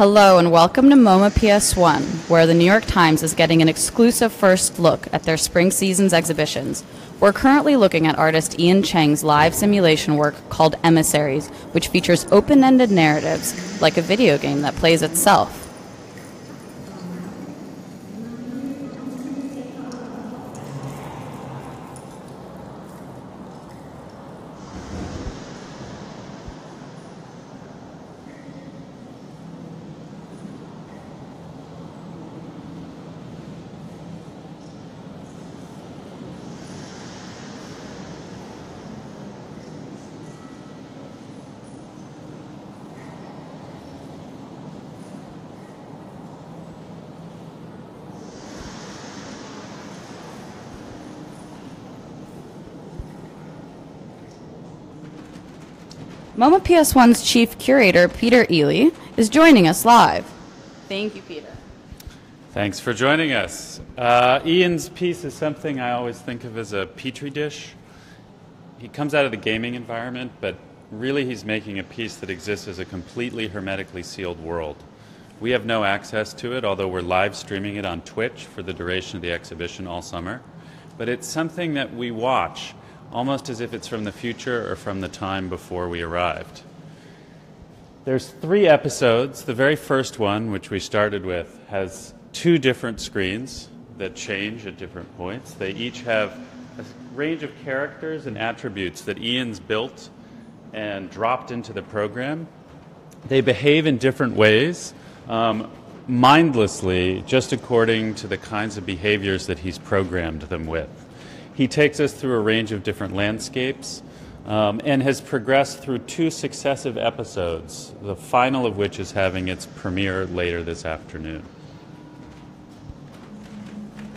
Hello and welcome to MoMA PS1, where the New York Times is getting an exclusive first look at their spring season's exhibitions. We're currently looking at artist Ian Cheng's live simulation work called Emissaries, which features open-ended narratives, like a video game that plays itself. MoMA PS1's chief curator, Peter Eleey, is joining us live. Thank you, Peter. Thanks for joining us. Ian's piece is something I always think of as a petri dish. He comes out of the gaming environment, but really he's making a piece that exists as a completely hermetically sealed world. We have no access to it, although we're live streaming it on Twitch for the duration of the exhibition all summer. But it's something that we watch almost as if it's from the future or from the time before we arrived. There's 3 episodes. The very first one, which we started with, has 2 different screens that change at different points. They each have a range of characters and attributes that Ian's built and dropped into the program. They behave in different ways, mindlessly, just according to the kinds of behaviors that he's programmed them with. He takes us through a range of different landscapes and has progressed through 2 successive episodes, the final of which is having its premiere later this afternoon.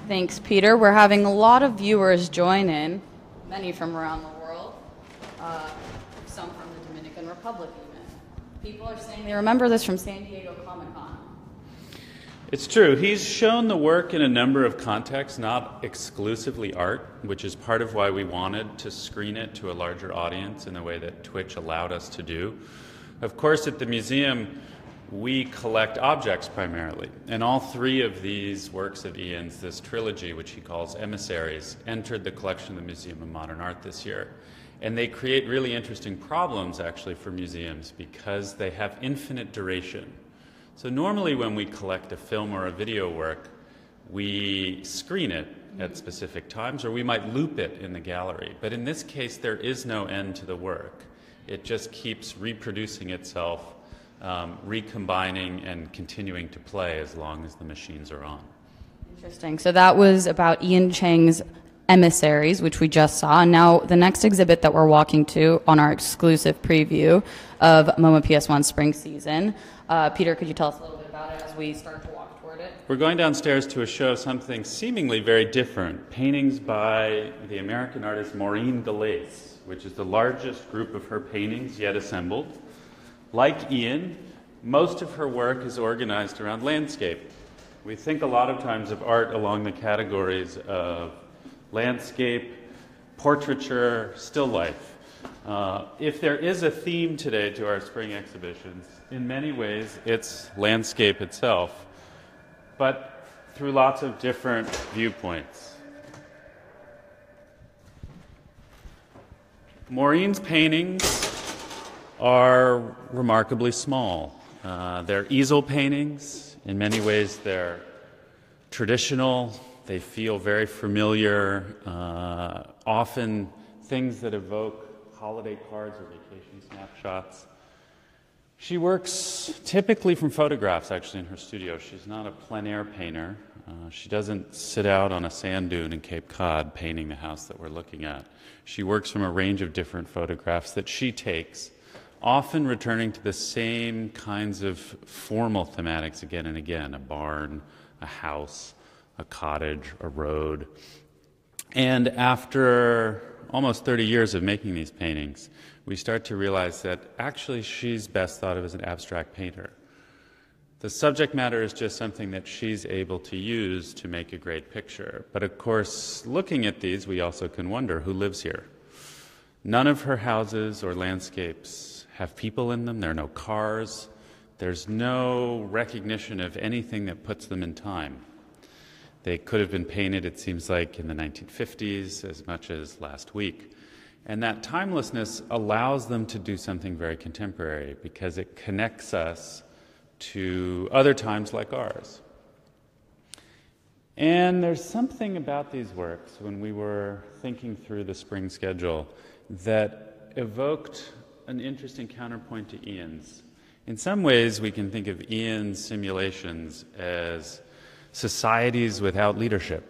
Thanks, Peter. We're having a lot of viewers join in, many from around the world, some from the Dominican Republic even. People are saying they remember this from San Diego Comic-Con. It's true. He's shown the work in a number of contexts, not exclusively art, which is part of why we wanted to screen it to a larger audience in the way that Twitch allowed us to do. Of course, at the museum, we collect objects primarily, and all 3 of these works of Ian's, this trilogy, which he calls Emissaries, entered the collection of the Museum of Modern Art this year. And they create really interesting problems, actually, for museums because they have infinite duration. So normally when we collect a film or a video work, we screen it at specific times, or we might loop it in the gallery. But in this case, there is no end to the work. It just keeps reproducing itself, recombining and continuing to play as long as the machines are on. Interesting. So that was about Ian Cheng's Emissaries, which we just saw. And now the next exhibit that we're walking to on our exclusive preview of MoMA PS1 spring season. Peter, could you tell us a little bit about it as we start to walk toward it? We're going downstairs to a show of something seemingly very different. Paintings by the American artist Maureen Delace, which is the largest group of her paintings yet assembled. Like Ian, most of her work is organized around landscape. We think a lot of times of art along the categories of landscape, portraiture, still life. If there is a theme today to our spring exhibitions, in many ways it's landscape itself, but through lots of different viewpoints. Maureen's paintings are remarkably small. They're easel paintings. In many ways they're traditional. They feel very familiar, often things that evoke holiday cards or vacation snapshots. She works typically from photographs, actually, in her studio. She's not a plein air painter. She doesn't sit out on a sand dune in Cape Cod painting the house that we're looking at. She works from a range of different photographs that she takes, often returning to the same kinds of formal thematics again and again: a barn, a house, a cottage, a road. And after almost 30 years of making these paintings, we start to realize that actually she's best thought of as an abstract painter. The subject matter is just something that she's able to use to make a great picture. But of course, looking at these, we also can wonder who lives here. None of her houses or landscapes have people in them. There are no cars. There's no recognition of anything that puts them in time. They could have been painted, it seems like, in the 1950s as much as last week. And that timelessness allows them to do something very contemporary because it connects us to other times like ours. And there's something about these works, when we were thinking through the spring schedule, that evoked an interesting counterpoint to Ian's. In some ways, we can think of Ian's simulations as societies without leadership.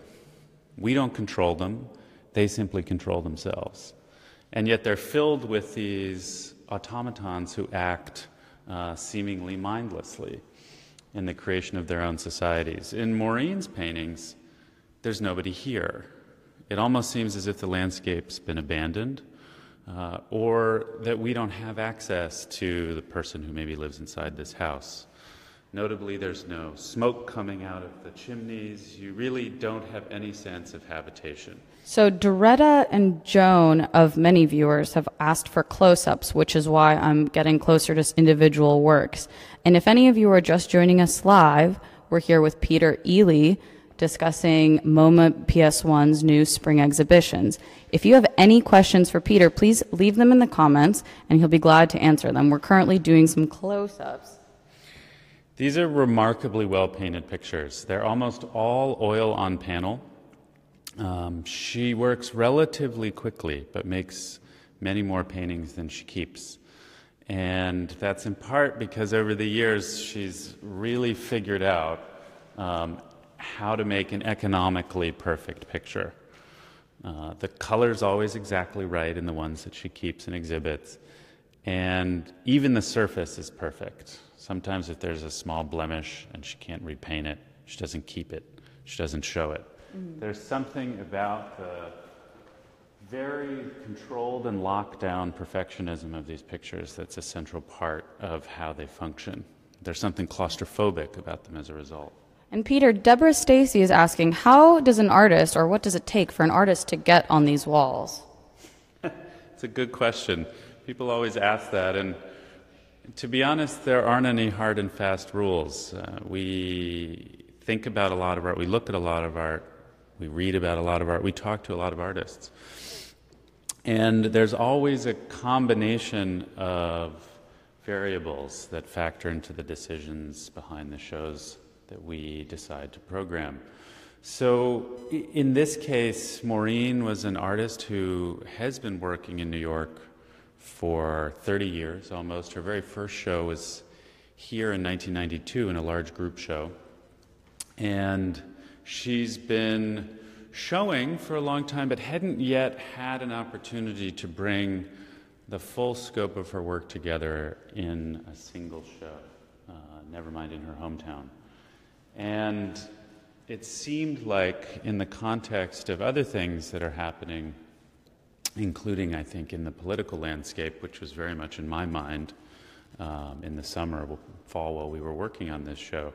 We don't control them, they simply control themselves. And yet they're filled with these automatons who act seemingly mindlessly in the creation of their own societies. In Maureen's paintings, there's nobody here. It almost seems as if the landscape's been abandoned, or that we don't have access to the person who maybe lives inside this house. Notably, there's no smoke coming out of the chimneys. You really don't have any sense of habitation. So Doretta and Joan of many viewers have asked for close-ups, which is why I'm getting closer to individual works. And if any of you are just joining us live, we're here with Peter Eleey discussing MoMA PS1's new spring exhibitions. If you have any questions for Peter, please leave them in the comments and he'll be glad to answer them. We're currently doing some close-ups. These are remarkably well-painted pictures. They're almost all oil on panel. She works relatively quickly, but makes many more paintings than she keeps. And that's in part because over the years she's really figured out how to make an economically perfect picture. The color's always exactly right in the ones that she keeps and exhibits. And even the surface is perfect. Sometimes if there's a small blemish and she can't repaint it, she doesn't keep it, she doesn't show it. There's something about the very controlled and locked down perfectionism of these pictures that's a central part of how they function. There's something claustrophobic about them as a result. And Peter, Deborah Stacy is asking, how does an artist, or what does it take for an artist to get on these walls? It's a good question. People always ask that, and to be honest, there aren't any hard and fast rules. We think about a lot of art, we look at a lot of art, we read about a lot of art, we talk to a lot of artists. And there's always a combination of variables that factor into the decisions behind the shows that we decide to program. So in this case, Maureen was an artist who has been working in New York for 30 years almost. Her very first show was here in 1992 in a large group show. And she's been showing for a long time, but hadn't yet had an opportunity to bring the full scope of her work together in a single show, never mind in her hometown. And it seemed like, in the context of other things that are happening, including, I think, in the political landscape, which was very much in my mind in the summer, fall, while we were working on this show,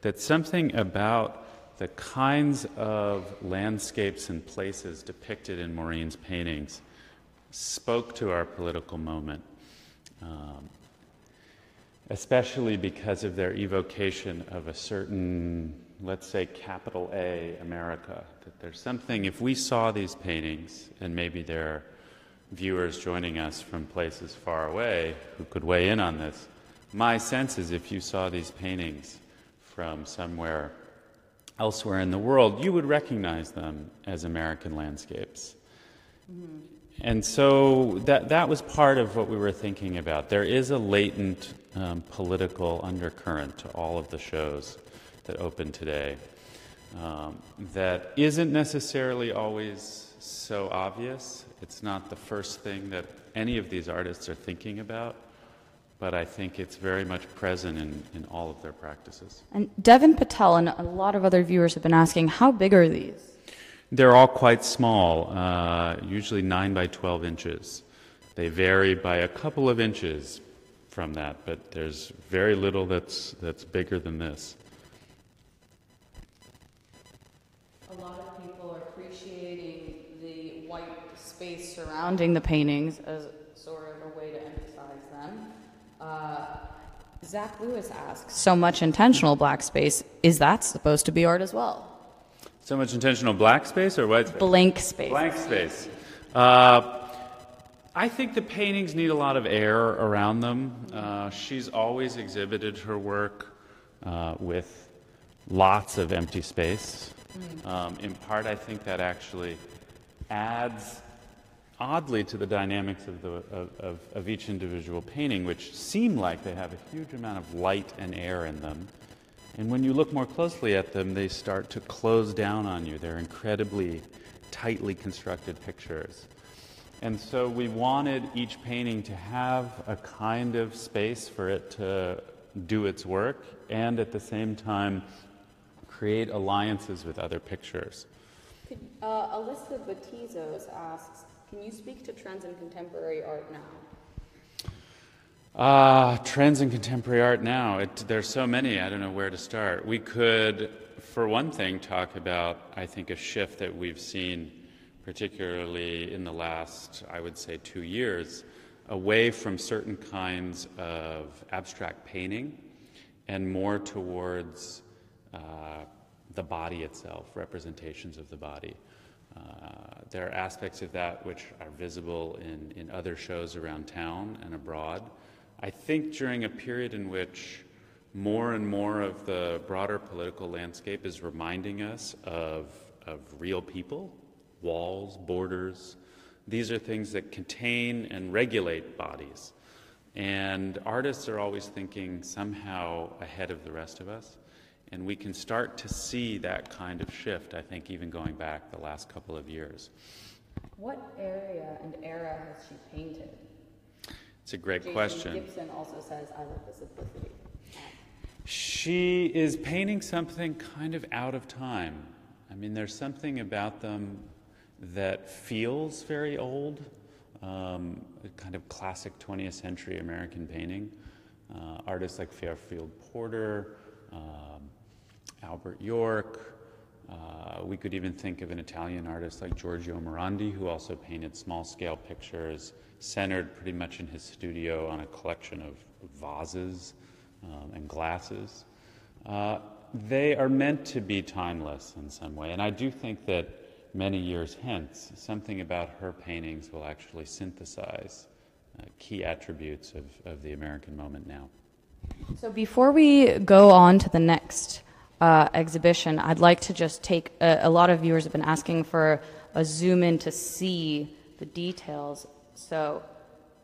that something about the kinds of landscapes and places depicted in Maureen's paintings spoke to our political moment, especially because of their evocation of a certain, let's say, capital A America. That there's something, if we saw these paintings, and maybe there are viewers joining us from places far away who could weigh in on this, my sense is if you saw these paintings from somewhere elsewhere in the world, you would recognize them as American landscapes. Mm-hmm. And so that was part of what we were thinking about. There is a latent political undercurrent to all of the shows that open today that isn't necessarily always so obvious. It's not the first thing that any of these artists are thinking about, but I think it's very much present in all of their practices. And Devin Patel and a lot of other viewers have been asking, how big are these? They're all quite small, usually 9 by 12 inches. They vary by a couple of inches from that, but there's very little that's bigger than this. A lot of people are appreciating the white space surrounding the paintings as sort of a way to emphasize them. Zach Lewis asks, so much intentional black space, is that supposed to be art as well? So much intentional black space or white space? Blank space. Blank space. I think the paintings need a lot of air around them. She's always exhibited her work with lots of empty space. In part, I think that actually adds oddly to the dynamics of each individual painting, which seem like they have a huge amount of light and air in them. And when you look more closely at them, they start to close down on you. They're incredibly tightly constructed pictures. And so we wanted each painting to have a kind of space for it to do its work and at the same time create alliances with other pictures. Alyssa Batizos asks, can you speak to trends in contemporary art now? Trends in contemporary art now. There's so many, I don't know where to start. We could, for one thing, talk about, I think, a shift that we've seen, particularly in the last, I would say, 2 years, away from certain kinds of abstract painting and more towards the body itself, representations of the body. There are aspects of that which are visible in other shows around town and abroad. I think during a period in which more and more of the broader political landscape is reminding us of real people, walls, borders. These are things that contain and regulate bodies. And artists are always thinking somehow ahead of the rest of us. And we can start to see that kind of shift, I think, even going back the last couple of years. What area and era has she painted? It's a great Jason question. Gibson also says, I love the simplicity. She is painting something kind of out of time. I mean, there's something about them that feels very old, a kind of classic 20th century American painting. Artists like Fairfield Porter, Albert York. We could even think of an Italian artist like Giorgio Morandi, who also painted small-scale pictures centered pretty much in his studio on a collection of vases and glasses. They are meant to be timeless in some way, and I do think that many years hence, something about her paintings will actually synthesize key attributes of the American moment now. So before we go on to the next exhibition, I'd like to just take, a lot of viewers have been asking for a zoom in to see the details. So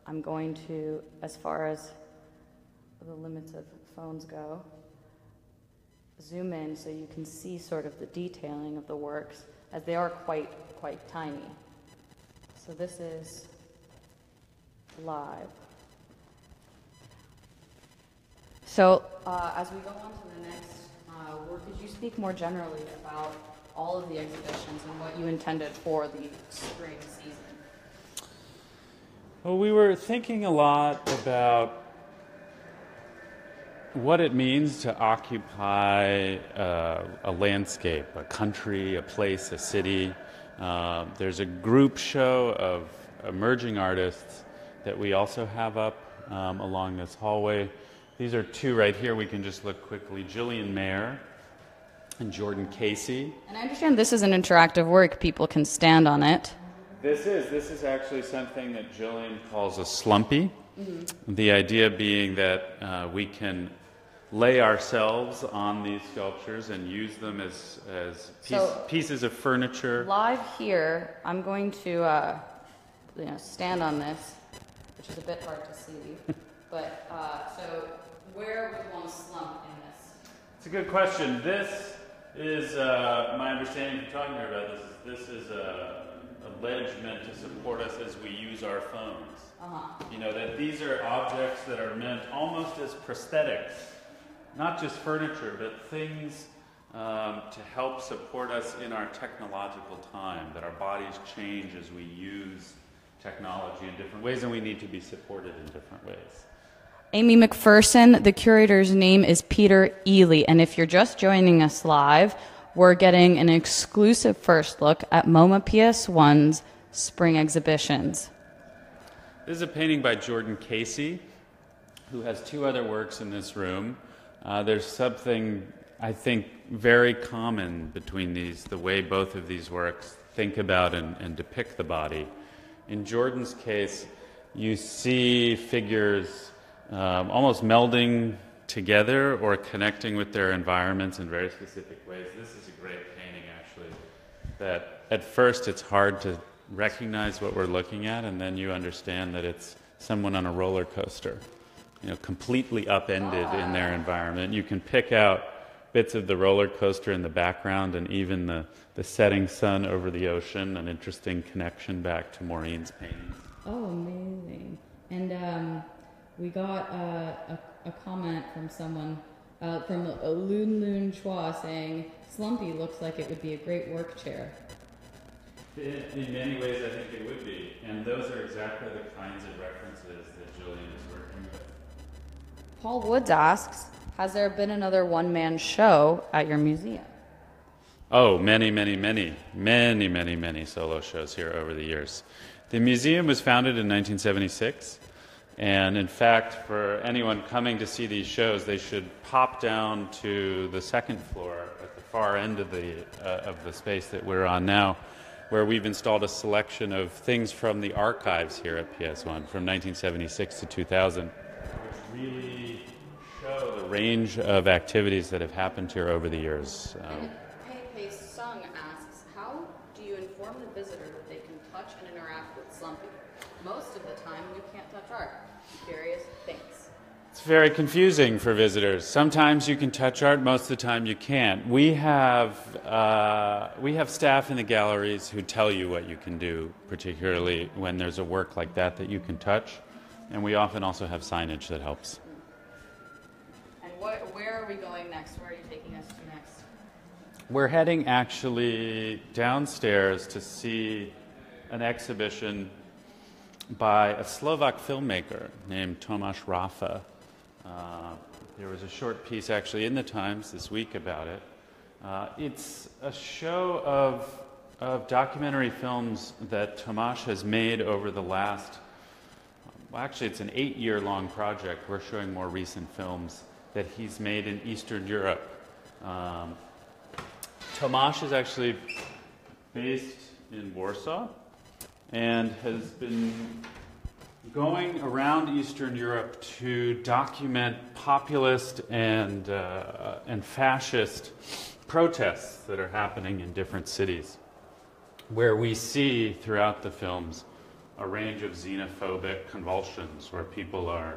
I'm going to, as far as the limits of phones go, zoom in so you can see sort of the detailing of the works, as they are quite tiny. So this is live. So as we go on to the next work, could you speak more generally about all of the exhibitions and what you intended for the spring season? Well, we were thinking a lot about what it means to occupy a landscape, a country, a place, a city. There's a group show of emerging artists that we also have up along this hallway. These are two right here. We can just look quickly. Jillian Mayer and Jordan Casey. And I understand this is an interactive work. People can stand on it. This is actually something that Jillian calls a slumpy. Mm-hmm. The idea being that we can lay ourselves on these sculptures and use them as pieces of furniture. Live here, I'm going to stand on this, which is a bit hard to see. But so where would one slump in this? It's a good question. This is my understanding from talking to her about this. This is a ledge meant to support us as we use our phones. Uh-huh. You know, that these are objects that are meant almost as prosthetics, not just furniture, but things to help support us in our technological time, that our bodies change as we use technology in different ways, and we need to be supported in different ways. Amy McPherson, the curator's name is Peter Eleey, and if you're just joining us live, we're getting an exclusive first look at MoMA PS1's spring exhibitions. This is a painting by Jordan Casey, who has two other works in this room. There's something, I think, very common between these, the way both of these works think about and depict the body. In Jordan's case, you see figures almost melding together or connecting with their environments in very specific ways. This is a great painting, actually, that at first it's hard to recognize what we're looking at, and then you understand that it's someone on a roller coaster, you know, completely upended in their environment. You can pick out bits of the roller coaster in the background and even the setting sun over the ocean, an interesting connection back to Maureen's paintings. Oh, amazing. And we got a comment from someone, from Loon Loon Chua, saying, Slumpy looks like it would be a great work chair. In many ways, I think it would be. And those are exactly the kinds of references that Julian is working with. Paul Woods asks, has there been another one-man show at your museum? Oh, many solo shows here over the years. The museum was founded in 1976, and in fact, for anyone coming to see these shows, they should pop down to the second floor at the far end of the space that we're on now, where we've installed a selection of things from the archives here at PS1 from 1976 to 2000, which really show the range of activities that have happened here over the years. Pei Sung asks, how do you inform the visitor that they can touch and interact with Slumpy? Most of the time, you can't touch art. Curious things. It's very confusing for visitors. Sometimes you can touch art, most of the time you can't. We have staff in the galleries who tell you what you can do, particularly when there's a work like that that you can touch. And we often also have signage that helps. And where are we going next? Where are you taking us to next? We're heading actually downstairs to see an exhibition by a Slovak filmmaker named Tomáš Rafa. There was a short piece actually in the Times this week about it. It's a show of documentary films that Tomáš has made over the last, well, actually it's an 8-year-long project. We're showing more recent films that he's made in Eastern Europe. Tomáš is actually based in Warsaw and has been going around Eastern Europe to document populist and fascist protests that are happening in different cities, where we see throughout the films a range of xenophobic convulsions, where people are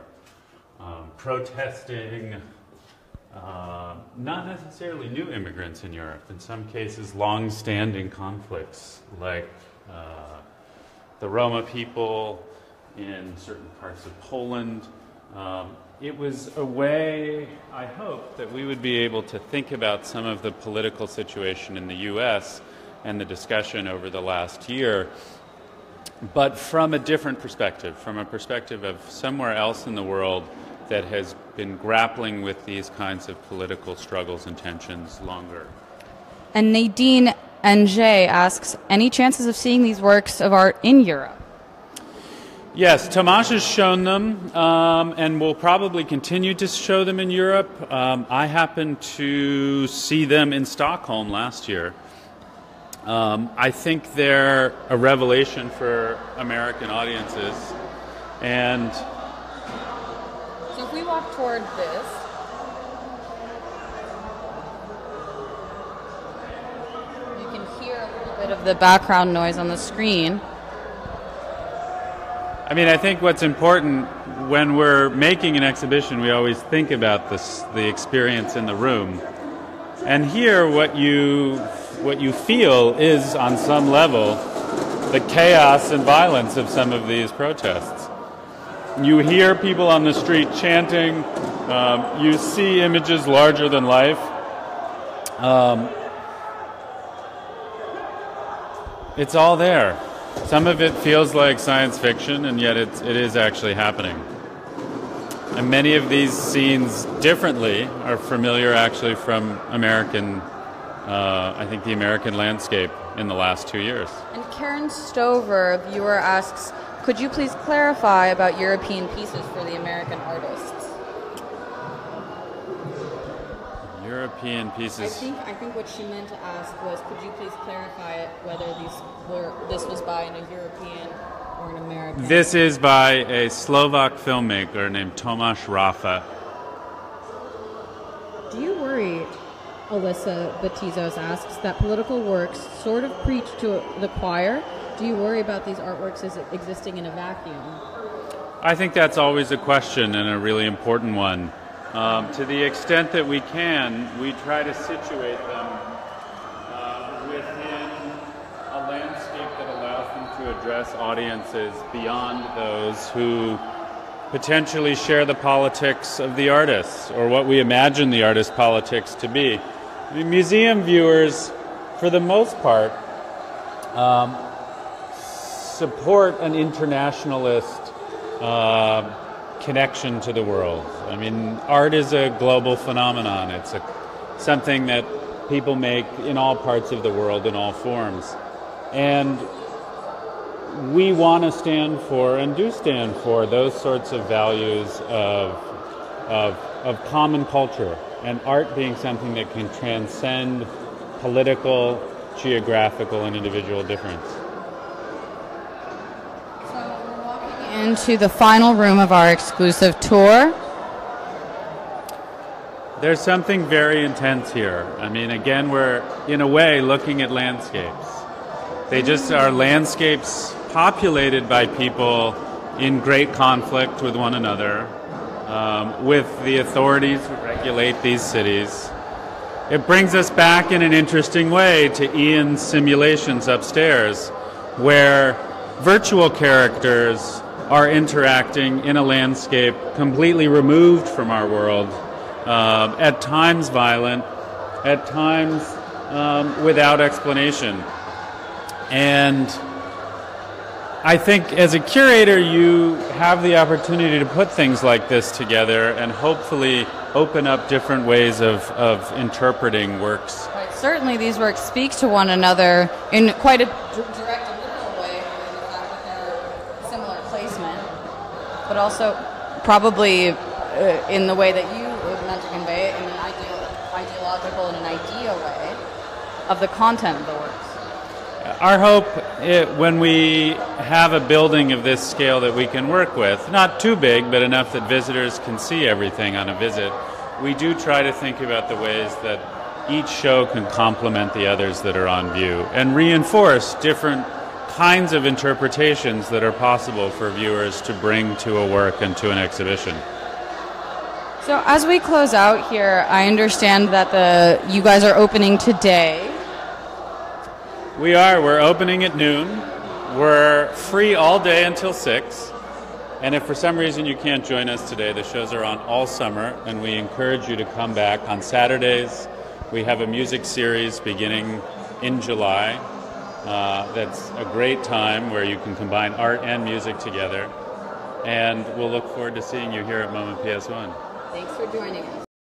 protesting not necessarily new immigrants in Europe, in some cases long-standing conflicts, like the Roma people in certain parts of Poland. It was a way, I hope, that we would be able to think about some of the political situation in the U.S. and the discussion over the last year, but from a different perspective, from a perspective of somewhere else in the world that has been grappling with these kinds of political struggles and tensions longer. And Nadine NJ asks, any chances of seeing these works of art in Europe? Yes, Tomáš has shown them and will probably continue to show them in Europe. I happened to see them in Stockholm last year. I think they're a revelation for American audiences. And so if we walk toward this, you can hear a little bit of the background noise on the screen. I mean, I think what's important when we're making an exhibition, we always think about the experience in the room. And here, what you feel is, on some level, the chaos and violence of some of these protests. You hear people on the street chanting. You see images larger than life. It's all there. Some of it feels like science fiction, and yet it is actually happening. And many of these scenes, differently, are familiar actually from American, I think the American landscape in the last 2 years. And Karen Stover, a viewer, asks, could you please clarify about European pieces for the American artists? European pieces. I think what she meant to ask was, could you please clarify it, whether this was by a European or an American? This is by a Slovak filmmaker named Tomáš Rafa. Do you worry, Alyssa Batizos asks, that political works sort of preach to the choir? Do you worry about these artworks as existing in a vacuum? I think that's always a question, and a really important one. To the extent that we can, we try to situate them within a landscape that allows them to address audiences beyond those who potentially share the politics of the artists, or what we imagine the artist's politics to be. I mean, museum viewers, for the most part, support an internationalist connection to the world. I mean, art is a global phenomenon. It's something that people make in all parts of the world in all forms. And we want to stand for, and do stand for, those sorts of values of common culture, and art being something that can transcend political, geographical, and individual difference. Into the final room of our exclusive tour. There's something very intense here. I mean, again, we're, in a way, looking at landscapes. They just are landscapes populated by people in great conflict with one another, with the authorities who regulate these cities. It brings us back in an interesting way to Ian's simulations upstairs, where virtual characters are interacting in a landscape completely removed from our world, at times violent, at times without explanation. And I think as a curator, you have the opportunity to put things like this together and hopefully open up different ways of interpreting works. Right. Certainly these works speak to one another in quite a direct and literal way, in the fact that they're similar placement, but also probably in the way that you meant to convey it, in an ideological and an idea way of the content of the works. Our hope, when we have a building of this scale that we can work with, not too big, but enough that visitors can see everything on a visit, we do try to think about the ways that each show can complement the others that are on view and reinforce different kinds of interpretations that are possible for viewers to bring to a work and to an exhibition. So as we close out here, I understand that you guys are opening today. We are. We're opening at noon. We're free all day until 6. And if for some reason you can't join us today, the shows are on all summer, and we encourage you to come back on Saturdays. We have a music series beginning in July. That's a great time where you can combine art and music together. And we'll look forward to seeing you here at MoMA PS1. Thanks for joining us.